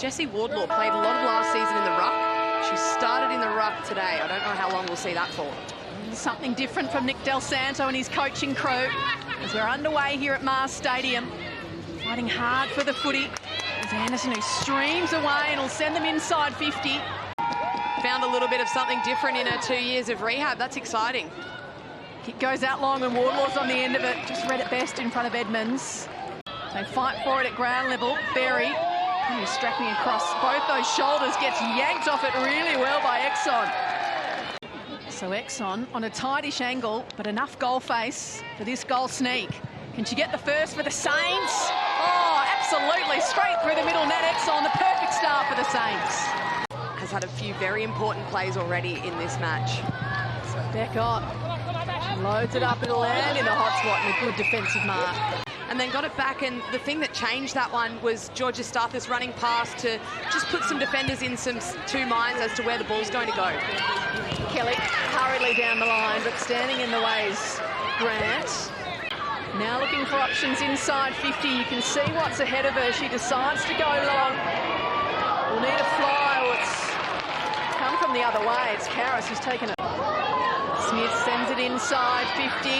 Jessie Wardlaw played a lot of last season in the ruck. She started in the ruck today. I don't know how long we'll see that for. Something different from Nick Del Santo and his coaching crew as we're underway here at Mars Stadium. Fighting hard for the footy. There's Anderson who streams away and will send them inside 50. Found a little bit of something different in her 2 years of rehab. That's exciting. Kick goes out long and Wardlaw's on the end of it. Just read it best in front of Edmonds. They fight for it at ground level. Berry, he's strapping across both those shoulders, gets yanked off it really well by Exxon. So Exxon on a tightish angle, but enough goal face for this goal sneak. Can she get the first for the Saints? Oh, absolutely, straight through the middle net. Exxon, the perfect start for the Saints. Has had a few very important plays already in this match. So Beckott loads it up, it'll land in the hot spot and a good defensive mark. And then got it back, and the thing that changed that one was Georgia Stathis running past to just put some defenders in some two minds as to where the ball's going to go. Kelly hurriedly down the line, but standing in the way is Grant. Now looking for options inside 50. You can see what's ahead of her. She decides to go long. We'll need a fly, or it's come from the other way. It's Karras who's taken it. Smith sends it inside 50.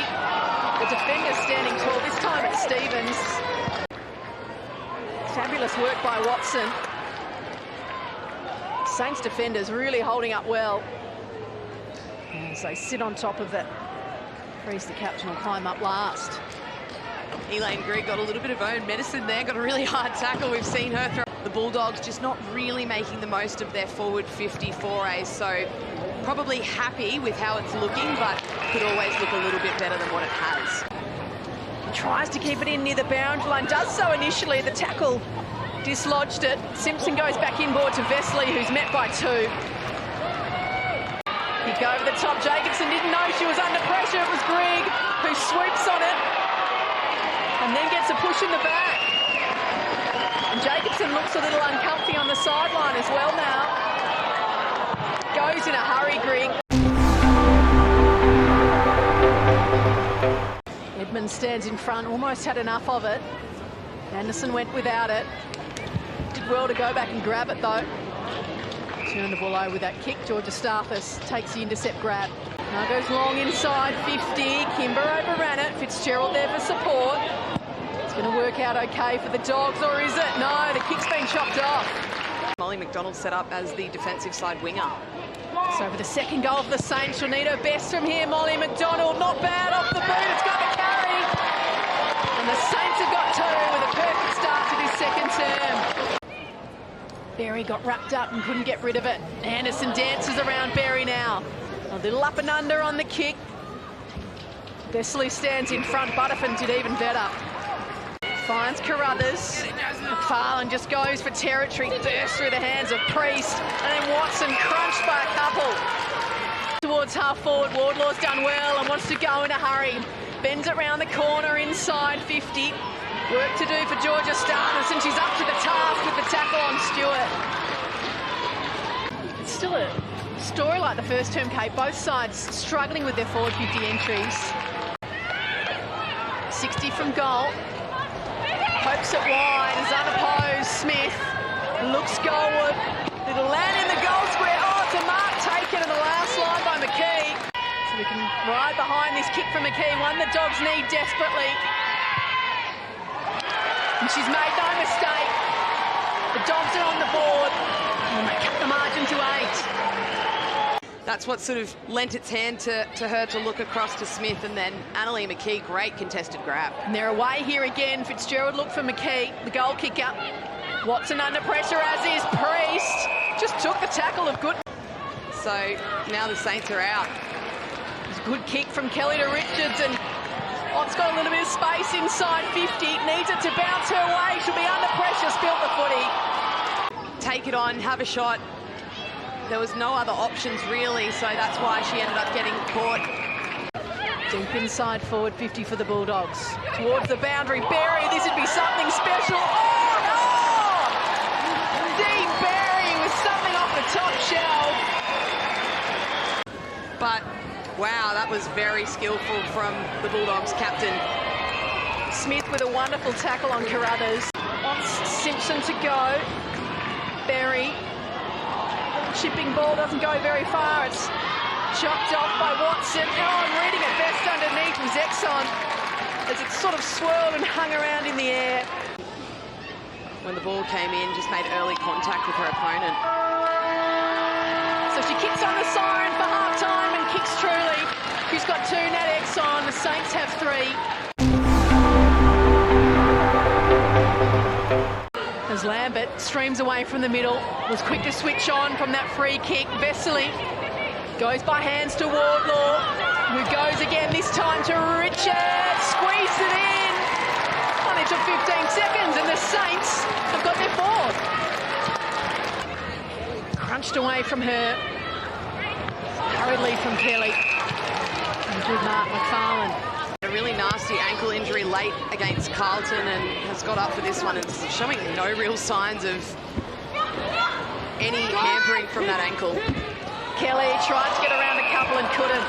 The defender standing tall, this time it's Stevens. Fabulous work by Watson. Saints defenders really holding up well. As they sit on top of it. Freeze, the captain, will climb up last. Elaine Grigg got a little bit of own medicine there, got a really hard tackle. We've seen her throw. The Bulldogs just not really making the most of their forward 50 forays, so probably happy with how it's looking, but could always look a little bit better than what it has. Tries to keep it in near the boundary line, does so initially. The tackle dislodged it. Simpson goes back inboard to Vesely, who's met by two. Kick over the top. Jacobson didn't know she was under pressure. It was Grigg who swoops on it and then gets a push in the back. And Jacobson looks a little uncomfy on the sideline as well now. Goes in a hurry, Grigg. Edmonds stands in front, almost had enough of it. Anderson went without it. Did well to go back and grab it though. Turned the ball over with that kick. Georgia Stathis takes the intercept grab. Now goes long inside 50. Kimber overran it. Fitzgerald there for support. It's going to work out okay for the Dogs, or is it? No, the kick's been chopped off. Molly McDonald set up as the defensive side winger. So for the second goal for the Saints, she'll need her best from here. Molly McDonald, not bad off the boot. It's got the carry. And the Saints have got two with a perfect start to this second term. Berry got wrapped up and couldn't get rid of it. Anderson dances around Berry now. A little up and under on the kick. Vesely stands in front. Butterfin did even better. Finds Carruthers. McFarlane just goes for territory. Bursts through the hands of Priest. And then Watson crunched by a couple. Towards half forward. Wardlaw's done well and wants to go in a hurry. Bends it round the corner inside 50. Work to do for Georgia Stathis, and she's up to the task with the tackle on Stewart. It's still a story like the first term, Kate. Both sides struggling with their forward 50 entries. 60 from goal. Pokes it wide, is unopposed. Smith looks goalward. It'll land in the goal square. Oh, it's a mark taken in the last line by McKee. So we can ride behind this kick from McKee, one the Dogs need desperately. And she's made no mistake. The Dogs are on the board and they cut the margin to 8. That's what sort of lent its hand to her to look across to Smith, and then Annalie McKee, great contested grab. And they're away here again. Fitzgerald looked for McKee, the goal kicker. Watson under pressure, as is Priest. Just took the tackle of Good. So now the Saints are out. It's a good kick from Kelly to Richards, and Ott's got a little bit of space inside 50. Needs it to bounce her way. She'll be under pressure, spilt the footy. Take it on, have a shot. There was no other options really, so that's why she ended up getting caught. Deep inside forward 50 for the Bulldogs. Towards the boundary, Berry, this would be something special. Oh, no! Deep Berry with something off the top shelf. But, wow, that was very skillful from the Bulldogs captain. Smith with a wonderful tackle on Carruthers. Wants Simpson to go. Berry. Chipping ball doesn't go very far. It's chopped off by Watson. Oh, I'm reading it best underneath was Exxon as it sort of swirled and hung around in the air. When the ball came in, just made early contact with her opponent. So she kicks on the siren for half-time and kicks truly. She's got 2, Nat Exxon. The Saints have 3. As Lambert streams away from the middle, was quick to switch on from that free kick. Vesely goes by hands to Wardlaw, who goes again, this time to Richard. Squeezed it in. Only took 15 seconds, and the Saints have got their 4th. Crunched away from her. Hurriedly from Kelly. And good mark, McFarlane. A really nasty ankle injury late against Carlton and has got up for this one. It's showing no real signs of any hampering from that ankle. Kelly tried to get around a couple and couldn't.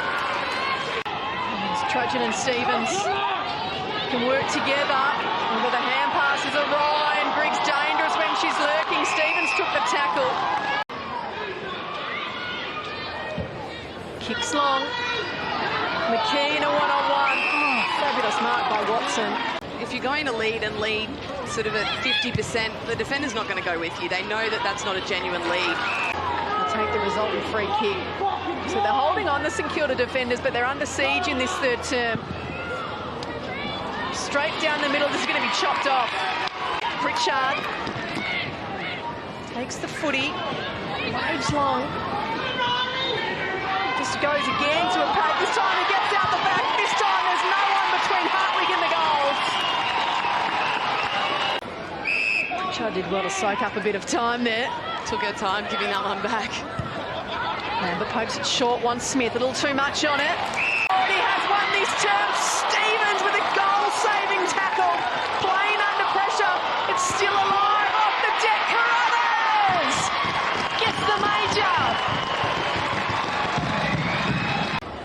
Trojan and Stevens can work together. Under the hand passes are Ryan. Griggs dangerous when she's lurking. Stevens took the tackle. Kicks long. McKee in a one-on-one. Oh, fabulous mark by Watson. If you're going to lead and lead sort of at 50%, the defender's not going to go with you. They know that that's not a genuine lead. They'll take the resultant free kick. So they're holding on the St Kilda defenders, but they're under siege in this 3rd term. Straight down the middle, this is going to be chopped off. Pritchard takes the footy, waves long. Just goes again to a pack. This time he gets out the back. This time there's no one between Hartwig and the goals. Pritchard did well to soak up a bit of time there. Took her time giving that one back. Lambert pokes it short, wants Smith, a little too much on it. He has won this term. Stevens with a goal-saving tackle. Playing under pressure. It's still alive. Off the deck. Carruthers gets the major.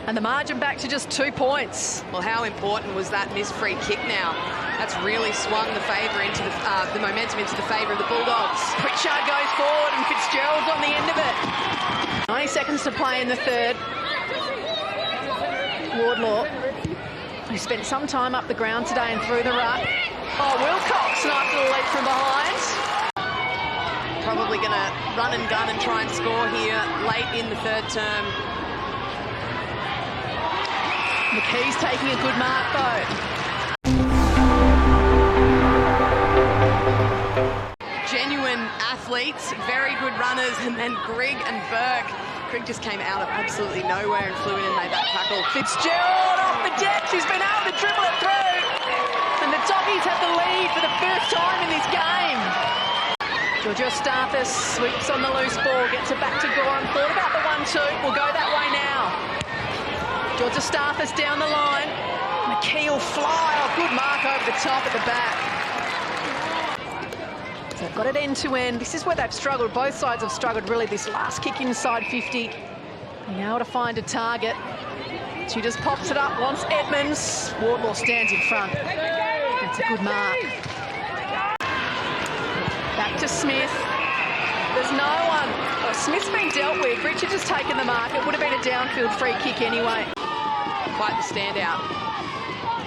And the margin back to just 2 points. Well, how important was that missed free kick now? That's really swung the favour into the momentum into the favour of the Bulldogs. Pritchard goes forward and Fitzgerald's on the end of it. 90 seconds to play in the 3rd. Wardlaw, who spent some time up the ground today and through the ruck. Oh, Wilcox, nice little leap from behind. Probably going to run and gun and try and score here late in the 3rd term. McKee's taking a good mark though. Genuine athletes, very good runners, and then Grigg and Burke. Grigg just came out of absolutely nowhere and flew in and made that tackle. Fitzgerald off the deck, she's been able to dribble it through. And the Doggies have the lead for the first time in this game. Georgios-Stathis sweeps on the loose ball, gets it back to Gorham. Thought about the 1-2, we'll go that way now. Georgios-Stathis down the line. McKee will fly. Oh, good mark over the top at the back. So they've got it end to end. This is where they've struggled. Both sides have struggled really. This last kick inside 50. Now to find a target. She just pops it up, wants Edmonds. Wardlaw stands in front. That's a good mark. Back to Smith. There's no one. Oh, Smith's been dealt with. Richard has taken the mark. It would have been a downfield free kick anyway. Quite the standout.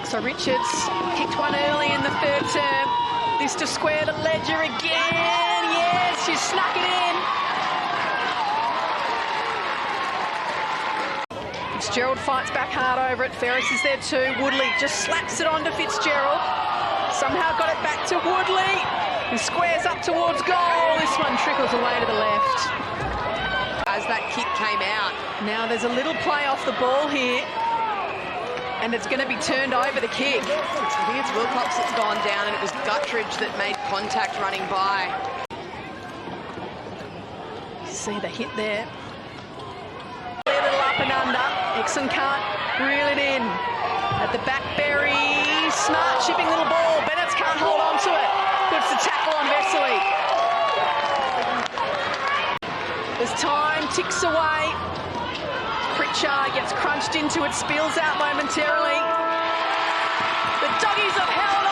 So Richards kicked one early in the 3rd term. This to square to Ledger again. Yes, she's snuck it in. Fitzgerald fights back hard over it. Ferris is there too. Woodley just slaps it onto Fitzgerald. Somehow got it back to Woodley. He squares up towards goal. This one trickles away to the left. As that kick came out. Now there's a little play off the ball here. And it's going to be turned over the kick. I think it's Wilcox that's gone down, and it was Guttridge that made contact running by. See the hit there. A little up and under. Exon can't reel it in. At the back, Berry. Smart chipping little ball. Bennetts can't hold on to it. Puts the tackle on Vesely. As time ticks away. Pritchard gets crunched into it, spills out momentarily. The Doggies have held